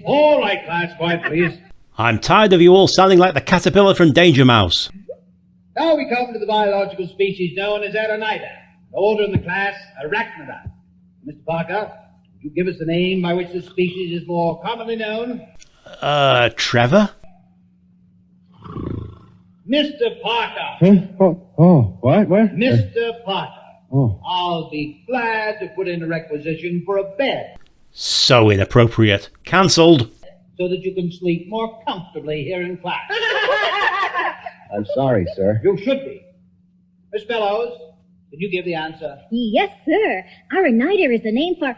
All right, class, quiet, please. I'm tired of you all sounding like the caterpillar from Danger Mouse. Now we come to the biological species known as Aranida. The older in the class, Arachnida. Mr. Parker, would you give us the name by which this species is more commonly known? Trevor? Mr. Parker. Huh? What? Mr. Parker. Oh. I'll be glad to put in a requisition for a bed So inappropriate. Cancelled. so that you can sleep more comfortably here in class. I'm sorry, sir. You should be. Miss Bellows, did you give the answer? Yes, sir. Aranida is the name for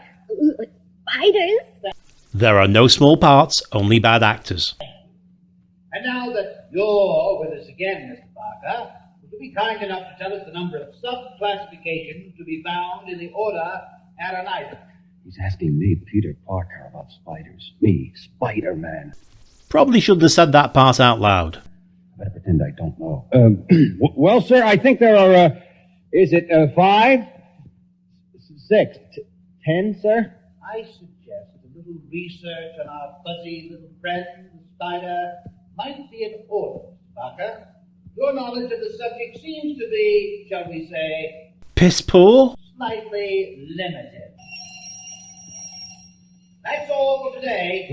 spiders. There are no small parts, only bad actors. And now that you're with us again, Mr. Parker, would you be kind enough to tell us the number of sub-classifications to be found in the order Aranida? He's asking me, Peter Parker, about spiders. Me, Spider-Man. Probably shouldn't have said that part out loud. I better pretend I don't know. Well, sir, I think there are, is it 5, 6, 10, sir? I suggest a little research on our fuzzy little friend, the spider, might be in order, Mr. Parker. Your knowledge of the subject seems to be, shall we say, Piss poor? slightly limited. That's all for today.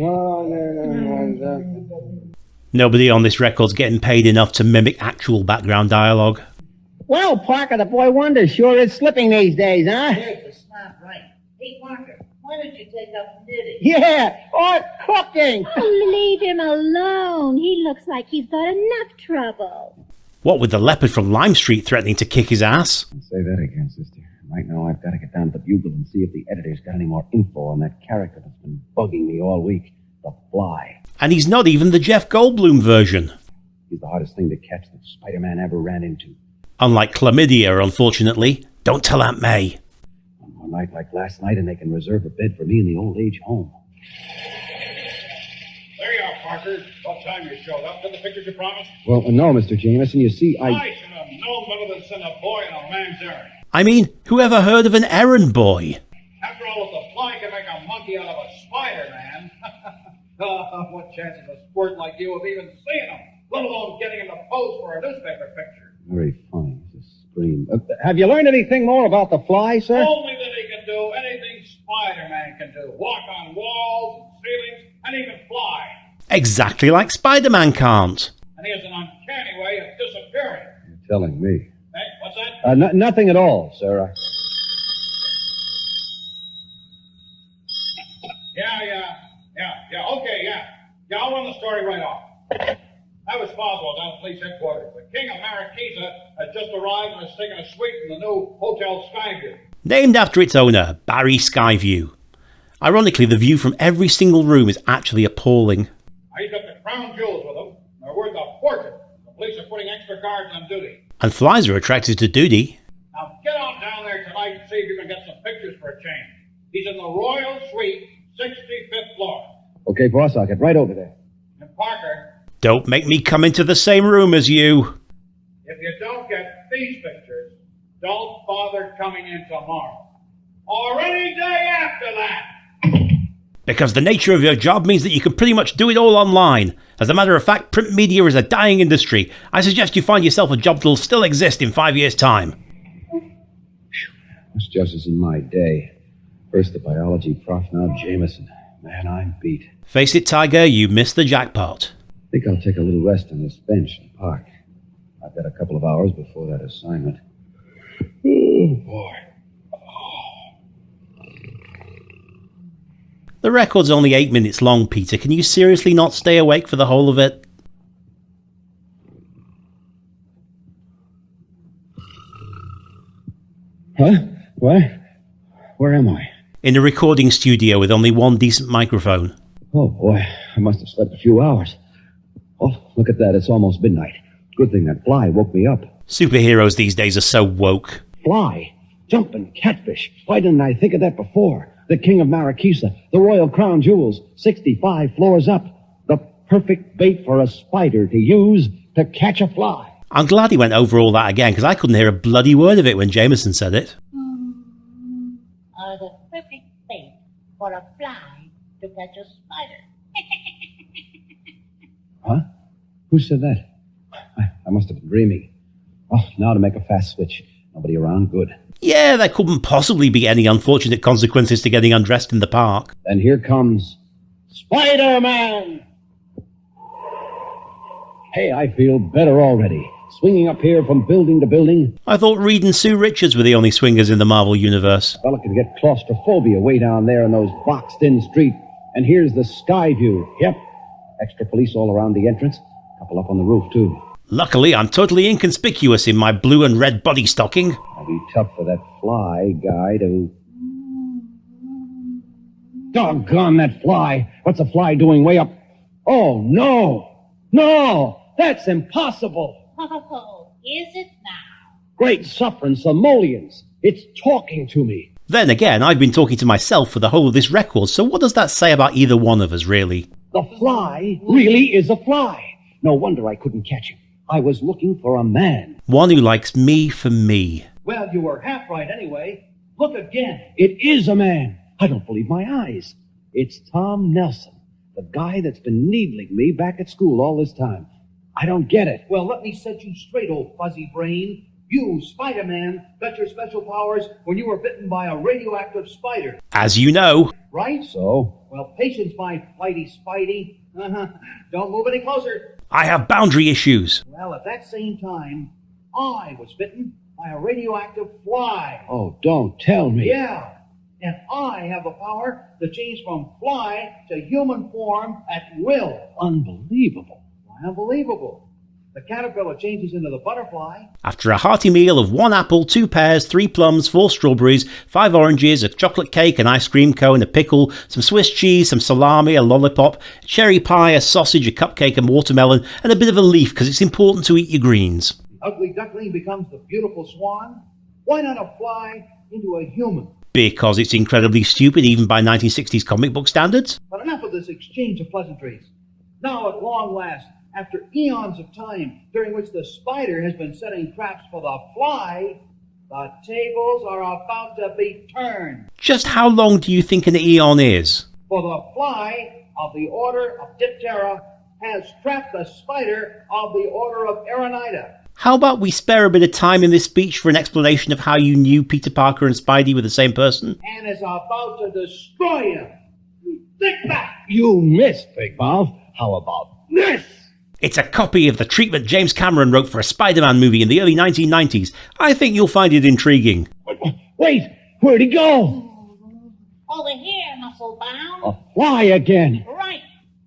Nobody on this record's getting paid enough to mimic actual background dialogue. Well, Parker, the boy wonder sure is slipping these days, huh? There's the snap right. Hey, Parker, why don't you take up knitting? Yeah, or cooking. Oh, leave him alone. He looks like he's got enough trouble. What with the leopard from Lime Street threatening to kick his ass? Say that again, sister. Right now, I've got to get down to the Bugle and see if the editor's got any more info on that character that's been bugging me all week. The Fly. And he's not even the Jeff Goldblum version. He's the hardest thing to catch that Spider-Man ever ran into. Unlike chlamydia, unfortunately. Don't tell Aunt May. On a night like last night, and they can reserve a bed for me in the old age home. There you are, Parker. About time you showed up. Did the pictures you promised? Well, no, Mr. Jameson. You see, I should have known better than send a boy on a man's errand. I mean, whoever heard of an errand boy? After all, if the Fly can make a monkey out of a spider, man, what chance has a squirt like you of even seeing him, let alone getting him to pose for a newspaper picture? Very funny. Just scream. Have you learned anything more about the Fly, sir? Only that he can do anything Spider-Man can do. Walk on walls and ceilings, and even fly. Exactly like Spider-Man can't. And he has an uncanny way of disappearing. You're telling me. Hey, what's that? Nothing at all, sir. Yeah, okay, yeah, I'll run the story right off. That was Boswell down at police headquarters. The King of Maracaiza has just arrived and is taking a suite in the new Hotel Skyview. Named after its owner, Barry Skyview. Ironically, the view from every single room is actually appalling. He's got the crown jewels with him. They're worth a fortune. The police are putting extra guards on duty. And flies are attracted to duty. Now get on down there tonight and see if you can get some pictures for a change. He's in the Royal Suite, 65th floor. Okay, boss, I'll get right over there. And Parker, Don't make me come into the same room as you. if you don't get these pictures, don't bother coming in tomorrow. Or any day after that. Because the nature of your job means that you can pretty much do it all online. As a matter of fact, print media is a dying industry. I suggest you find yourself a job that'll still exist in 5 years' time. That's just as in my day. First the biology prof, now Jameson. Man, I'm beat. Face it, Tiger, you missed the jackpot. I think I'll take a little rest on this bench in the park. I've got a couple of hours before that assignment. Oh, boy. The record's only 8 minutes long, Peter. Can you seriously not stay awake for the whole of it? Huh? What? Where am I? In a recording studio with only one decent microphone. Oh, boy. I must have slept a few hours. Oh, look at that. It's almost midnight. Good thing that Fly woke me up. Superheroes these days are so woke. Fly. Jumping catfish. Why didn't I think of that before? The King of Maracaiza. The Royal Crown Jewels. 65 floors up. The perfect bait for a spider to use to catch a fly. I'm glad he went over all that again, because I couldn't hear a bloody word of it when Jameson said it. Are the perfect bait for a fly to catch a spider. Huh? Who said that? I must have been dreaming. Oh, now to make a fast switch. Nobody around? Good. Yeah, there couldn't possibly be any unfortunate consequences to getting undressed in the park. Then here comes Spider-Man! Hey, I feel better already. Swinging up here from building to building. I thought Reed and Sue Richards were the only swingers in the Marvel Universe. Fella can get claustrophobia way down there in those boxed-in streets. And here's the sky view. Yep. Extra police all around the entrance. Couple up on the roof, too. Luckily, I'm totally inconspicuous in my blue and red body stocking. It'll be tough for that fly guy to... Doggone that fly! What's a fly doing way up? Oh, no! No! That's impossible! Oh, is it now? Great suffering simoleons! It's talking to me! Then again, I've been talking to myself for the whole of this record, so what does that say about either one of us, really? The fly really is a fly! No wonder I couldn't catch him. I was looking for a man. One who likes me for me. Well, you were half right anyway. Look again. It is a man! I don't believe my eyes. It's Tom Nelson, the guy that's been needling me back at school all this time. I don't get it. Well, let me set you straight, old fuzzy brain. You, Spider-Man, got your special powers when you were bitten by a radioactive spider. As you know. Right? So? Well, patience, my flighty Spidey. Don't move any closer. I have boundary issues. Well, at that same time, I was bitten by a radioactive fly. Oh, don't tell me. Yeah. And I have the power to change from fly to human form at will. Unbelievable. Why unbelievable? The caterpillar changes into the butterfly. After a hearty meal of 1 apple, 2 pears, 3 plums, 4 strawberries, 5 oranges, a chocolate cake, an ice cream cone, a pickle, some Swiss cheese, some salami, a lollipop, a cherry pie, a sausage, a cupcake, a watermelon, and a bit of a leaf because it's important to eat your greens. The ugly duckling becomes the beautiful swan. Why not a fly into a human? Because it's incredibly stupid even by 1960s comic book standards. But enough of this exchange of pleasantries. Now, at long last, after eons of time during which the spider has been setting traps for the fly, the tables are about to be turned. Just how long do you think an eon is? For the fly of the Order of Diptera has trapped the spider of the Order of Aranida. How about we spare a bit of time in this speech for an explanation of how you knew Peter Parker and Spidey were the same person? And is about to destroy him. You think back. You missed, Big Mouth. How about this? It's a copy of the treatment James Cameron wrote for a Spider-Man movie in the early 1990s. I think you'll find it intriguing. Wait, where'd he go? Over here, muscle-bound. A fly again. Right.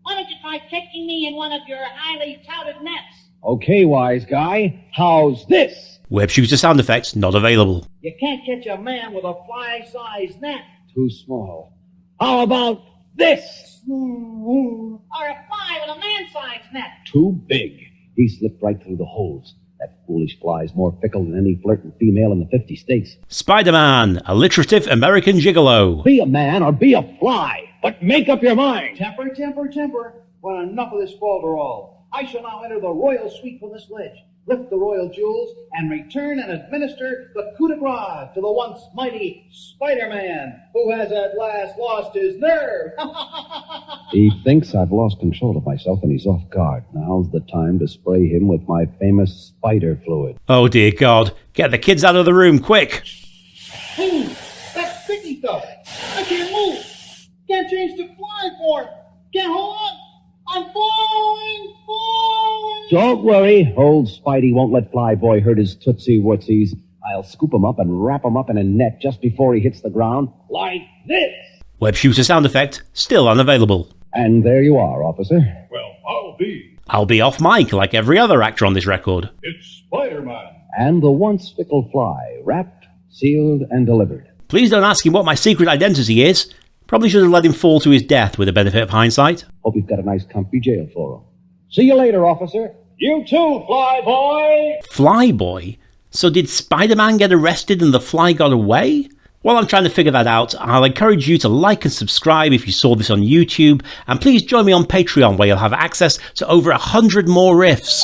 Why don't you try catching me in one of your highly touted nets? Okay, wise guy. How's this? Web shooter sound effects not available. You can't catch a man with a fly-sized net. Too small. How about this? Or a fly with a man-sized net. Too big. He slipped right through the holes. That foolish fly's more fickle than any flirting female in the 50 states. Spider-Man, alliterative American gigolo. Be a man or be a fly, but make up your mind. Temper, temper, temper. Well, enough of this falderall. I shall now enter the royal suite from this ledge, lift the royal jewels, and return and administer the coup de grace to the once mighty Spider-Man, who has at last lost his nerve. He thinks I've lost control of myself and he's off guard. Now's the time to spray him with my famous spider fluid. Oh dear God, get the kids out of the room, quick! Hey, that's sticky stuff. I can't move. Can't change to fly form. Can't hold on. I'm falling. Don't worry, old Spidey won't let Flyboy hurt his tootsie wootsies. I'll scoop him up and wrap him up in a net just before he hits the ground, like this. Web shooter sound effect still unavailable. And there you are, officer. Well, I'll be off mic like every other actor on this record. it's Spider-Man. And the once Fickle Fly, wrapped, sealed, and delivered. Please don't ask him what my secret identity is. Probably should have let him fall to his death with the benefit of hindsight. Hope you've got a nice comfy jail for him. See you later, officer. You too, Flyboy! Flyboy? So did Spider-Man get arrested and the fly got away? While I'm trying to figure that out, I'll encourage you to like and subscribe if you saw this on YouTube, and please join me on Patreon where you'll have access to over 100 more riffs.